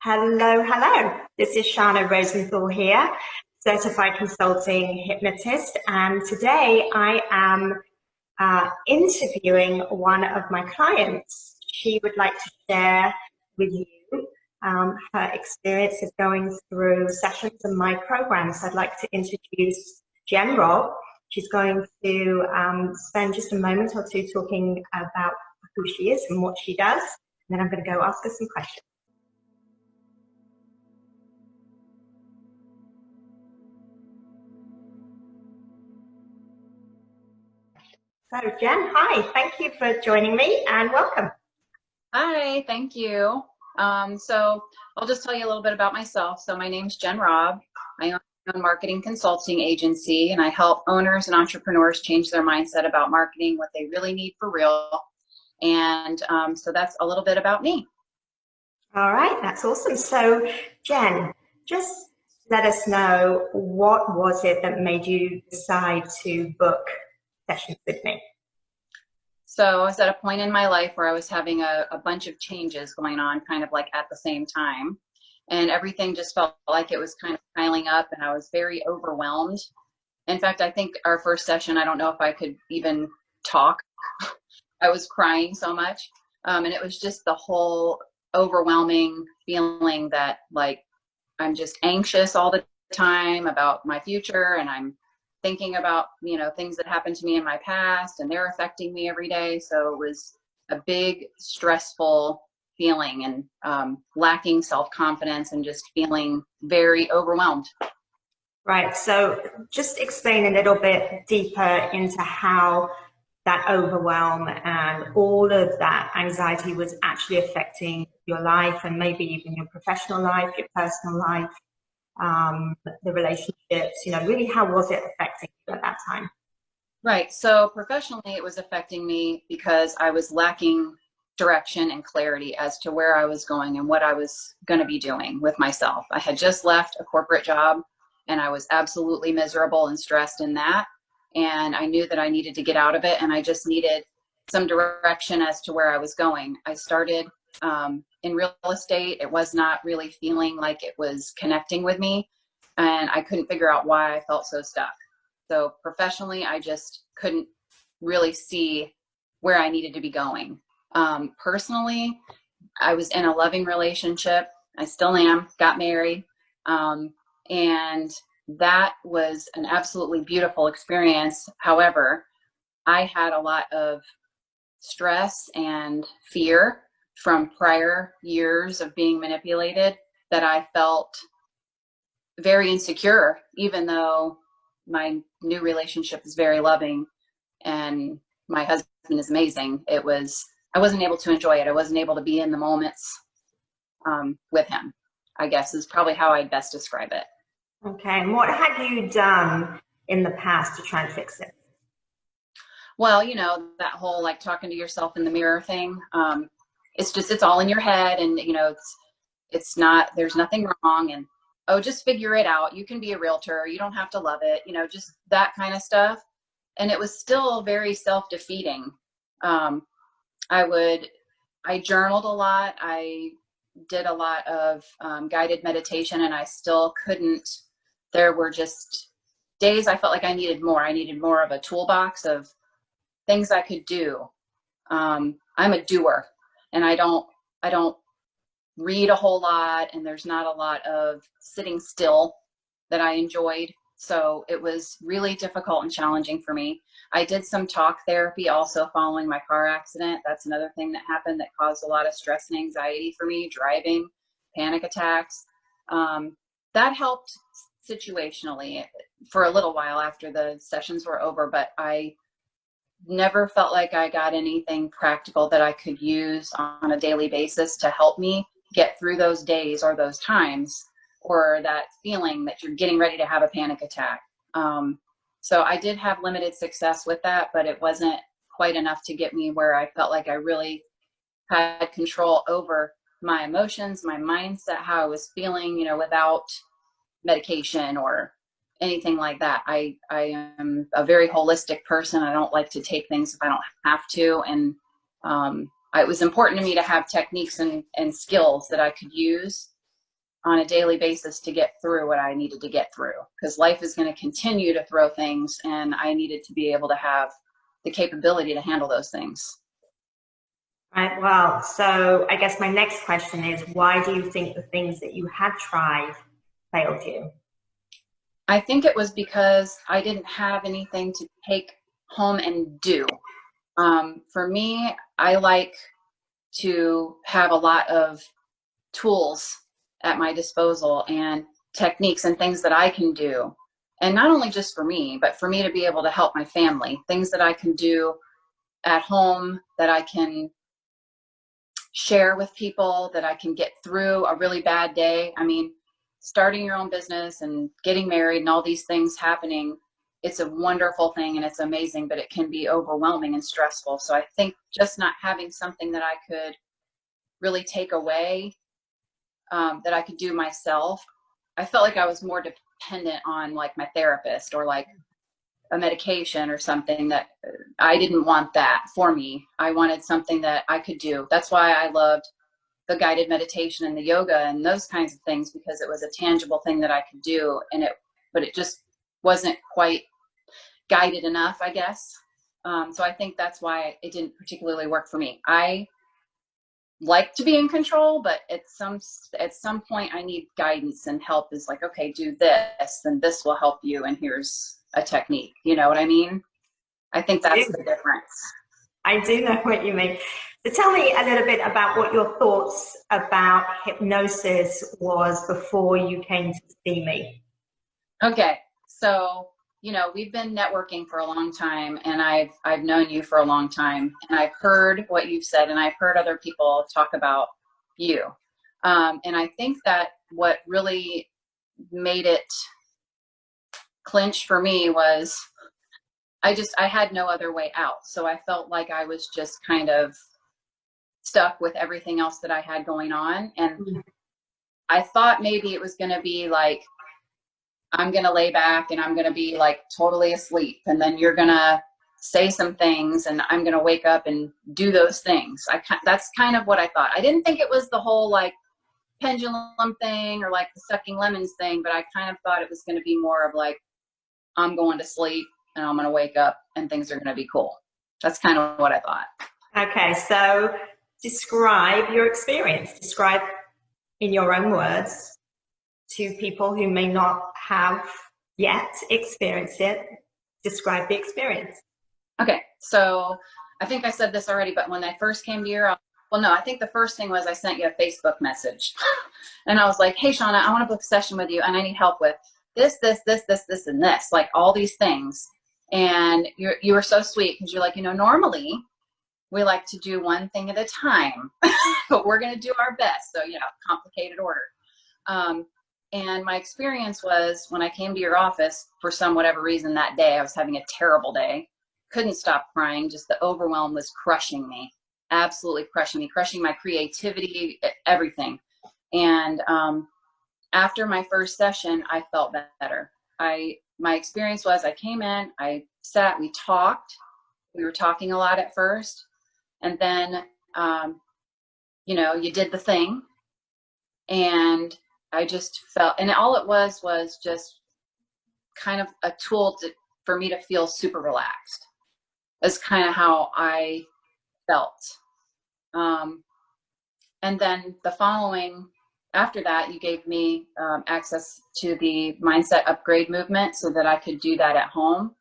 Hello, hello. This is Shana Rosenthal here, certified consulting hypnotist, and today I am interviewing one of my clients. She would like to share with you her experience of going through sessions in my program. So I'd like to introduce Jen Robb. She's going to spend just a moment or two talking about who she is and what she does, and then I'm going to go ask her some questions. So Jen, hi, thank you for joining me and welcome. Hi, thank you. So I'll just tell you a little bit about myself. So my name's Jen Robb. I own my own marketing consulting agency, and I help owners and entrepreneurs change their mindset about marketing, what they really need for real. And so that's a little bit about me. All right, that's awesome. So Jen, just let us know, what was it that made you decide to book sessions with me? So I was at a point in my life where I was having a bunch of changes going on kind of like at the same time. And everything just felt like it was kind of piling up, and I was very overwhelmed. In fact, I think our first session, I don't know if I could even talk. I was crying so much. And it was just the whole overwhelming feeling that like I'm just anxious all the time about my future, and I'm thinking about, things that happened to me in my past, and they're affecting me every day. So it was a big stressful feeling, and lacking self-confidence, and just feeling very overwhelmed. Right, so just explain a little bit deeper into how that overwhelm and all of that anxiety was actually affecting your life, and maybe even your professional life, your personal life, the relationships, really how was it affecting you at that time? Right. So professionally, it was affecting me because I was lacking direction and clarity as to where I was going and what I was going to be doing with myself. I had just left a corporate job, and I was absolutely miserable and stressed in that. And I knew that I needed to get out of it, and I just needed some direction as to where I was going. I started in real estate. It was not really feeling like it was connecting with me, and I couldn't figure out why I felt so stuck. So professionally, I just couldn't really see where I needed to be going. Personally, I was in a loving relationship. I still am, got married. And that was an absolutely beautiful experience. However, I had a lot of stress and fear from prior years of being manipulated, that I felt very insecure, even though my new relationship is very loving and my husband is amazing. I wasn't able to enjoy it. I wasn't able to be in the moments with him, I guess is probably how I'd best describe it. Okay, and what had you done in the past to try and fix it? Well, that whole like talking to yourself in the mirror thing. It's all in your head, and it's not, there's nothing wrong, and oh, just figure it out. You can be a realtor. You don't have to love it, just that kind of stuff. And it was still very self-defeating. I journaled a lot. I did a lot of guided meditation, and I still couldn't. There were just days I felt like I needed more. I needed more of a toolbox of things I could do. I'm a doer, and I don't read a whole lot, and there's not a lot of sitting still that I enjoyed. So it was really difficult and challenging for me. I did some talk therapy also following my car accident. That's another thing that happened that caused a lot of stress and anxiety for me, driving, panic attacks. That helped situationally for a little while after the sessions were over, but I never felt like I got anything practical that I could use on a daily basis to help me get through those days or those times, or that feeling that you're getting ready to have a panic attack. So I did have limited success with that, but it wasn't quite enough to get me where I felt like I really had control over my emotions, my mindset, how I was feeling, without medication or anything like that. I am a very holistic person. I don't like to take things if I don't have to. And it was important to me to have techniques and skills that I could use on a daily basis to get through what I needed to get through, because life is going to continue to throw things, and I needed to be able to have the capability to handle those things. Right. Well, so I guess my next question is, why do you think the things that you had tried failed you? I think it was because I didn't have anything to take home and do. For me, I like to have a lot of tools at my disposal and techniques and things that I can do. And not only just for me, but for me to be able to help my family, things that I can do at home, that I can share with people, that I can get through a really bad day. I mean, starting your own business and getting married and all these things happening, it's a wonderful thing and it's amazing, but it can be overwhelming and stressful. So I think just not having something that I could really take away, that I could do myself, I felt like I was more dependent on like my therapist or like a medication or something. That I didn't want that for me. I wanted something that I could do. That's why I loved the guided meditation and the yoga and those kinds of things, because it was a tangible thing that I could do, but it just wasn't quite guided enough, I guess. So I think that's why it didn't particularly work for me. I like to be in control, but at some point I need guidance and help. Is like, okay, do this and this will help you, and here's a technique. You know what I mean? I think that's the difference. I do know what you mean. So tell me a little bit about what your thoughts about hypnosis was before you came to see me. Okay, so we've been networking for a long time, and I've known you for a long time, and I've heard what you've said, and I've heard other people talk about you, and I think that what really made it clinch for me was I had no other way out. So I felt like I was just kind of stuck with everything else that I had going on. And I thought maybe it was going to be like, I'm going to lay back and I'm going to be like totally asleep. And then you're going to say some things and I'm going to wake up and do those things. That's kind of what I thought. I didn't think it was the whole like pendulum thing or like the sucking lemons thing, but I kind of thought it was going to be more of like, I'm going to sleep and I'm going to wake up and things are going to be cool. That's kind of what I thought. Okay, so describe your experience. Describe in your own words to people who may not have yet experienced it. Describe the experience. Okay, so I think I said this already, but when I first came to your office, well, no, I think the first thing was I sent you a Facebook message. And I was like, hey, Shana, I want to book a session with you and I need help with this, and this, like all these things. And you were so sweet because you're like, normally we like to do one thing at a time, but we're going to do our best. So, complicated order. And my experience was when I came to your office for whatever reason that day, I was having a terrible day, couldn't stop crying. Just the overwhelm was crushing me, absolutely crushing me, crushing my creativity, everything. And after my first session, I felt better. My experience was I came in, I sat, we talked. We were talking a lot at first. And then, you did the thing. And I just felt, and all it was just kind of a tool for me to feel super relaxed. That's kind of how I felt. And then after that, you gave me access to the mindset upgrade movement so that I could do that at home,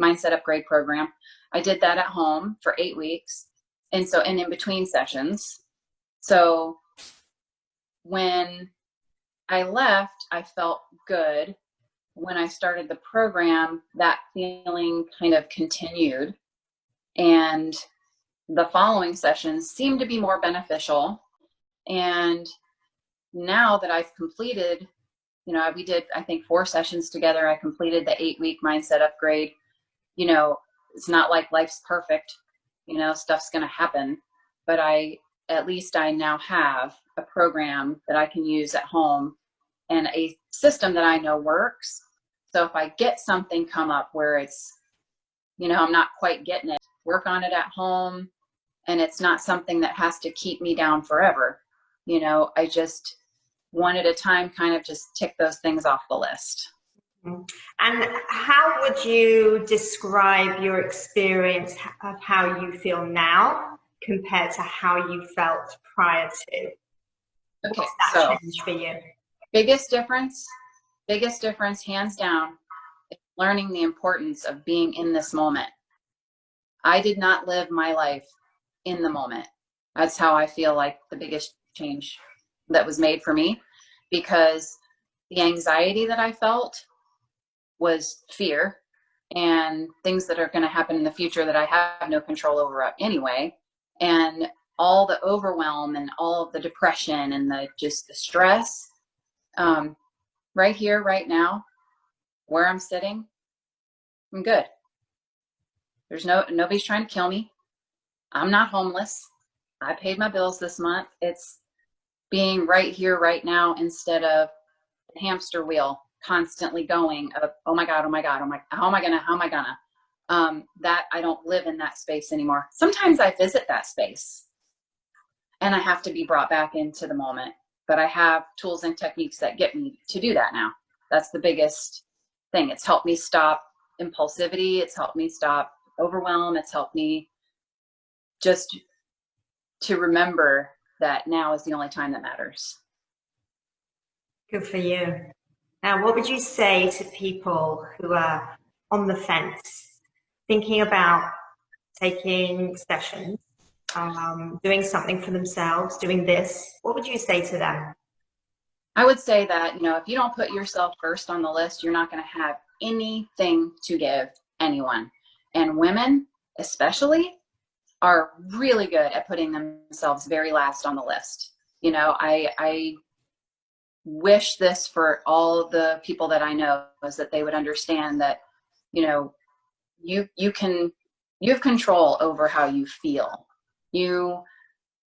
mindset upgrade program. I did that at home for 8 weeks. And in between sessions. So when I left, I felt good. When I started the program, that feeling kind of continued. And the following sessions seemed to be more beneficial. And now that I've completed, we did, I think, 4 sessions together. I completed the 8-week mindset upgrade. It's not like life's perfect, stuff's going to happen, but at least I now have a program that I can use at home and a system that I know works. So if I get something come up where it's, I'm not quite getting it, work on it at home, and it's not something that has to keep me down forever. I just one at a time, kind of just tick those things off the list. And how would you describe your experience of how you feel now compared to how you felt prior to? Okay, What's that so change for you? biggest difference, hands down, is learning the importance of being in this moment. I did not live my life in the moment. That's how I feel like the biggest change that was made for me, because the anxiety that I felt was fear and things that are going to happen in the future that I have no control over anyway. And all the overwhelm and all of the depression and the stress, right here, right now, where I'm sitting, I'm good. There's nobody's trying to kill me. I'm not homeless. I paid my bills this month. It's being right here, right now, instead of the hamster wheel constantly going of, oh my God, how am I gonna, that I don't live in that space anymore. Sometimes I visit that space and I have to be brought back into the moment, but I have tools and techniques that get me to do that now. That's the biggest thing. It's helped me stop impulsivity. It's helped me stop overwhelm. It's helped me just to remember that now is the only time that matters. Good for you. Now, what would you say to people who are on the fence, thinking about taking sessions, doing something for themselves, doing this? What would you say to them? I would say that, if you don't put yourself first on the list, you're not going to have anything to give anyone. And women, especially, are really good at putting themselves very last on the list. I wish this for all the people that I know, is that they would understand that, you have control over how you feel. You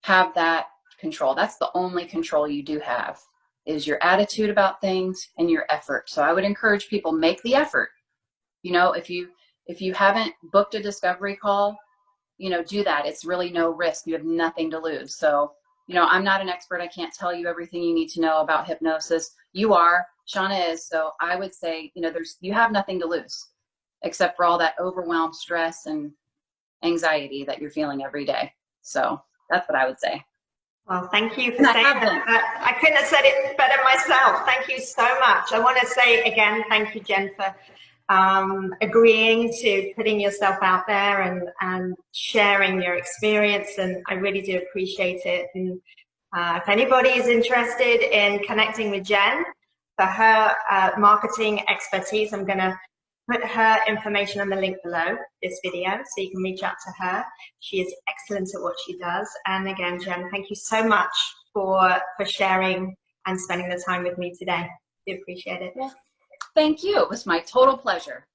have that control. That's the only control you do have, is your attitude about things and your effort. So I would encourage people, make the effort. If you haven't booked a discovery call, do that. It's really no risk. You have nothing to lose. So, I'm not an expert. I can't tell you everything you need to know about hypnosis. You are, Shana is. So I would say, you have nothing to lose except for all that overwhelm, stress, and anxiety that you're feeling every day. So that's what I would say. Well, thank you for saying that. I couldn't have said it better myself. Thank you so much. I want to say again, thank you, Jen, for agreeing to putting yourself out there and sharing your experience. And I really do appreciate it. And if anybody is interested in connecting with Jen for her marketing expertise, I'm going to put her information on the link below this video so you can reach out to her. She is excellent at what she does. And again, Jen, thank you so much for sharing and spending the time with me today. I appreciate it. Well, thank you. It was my total pleasure.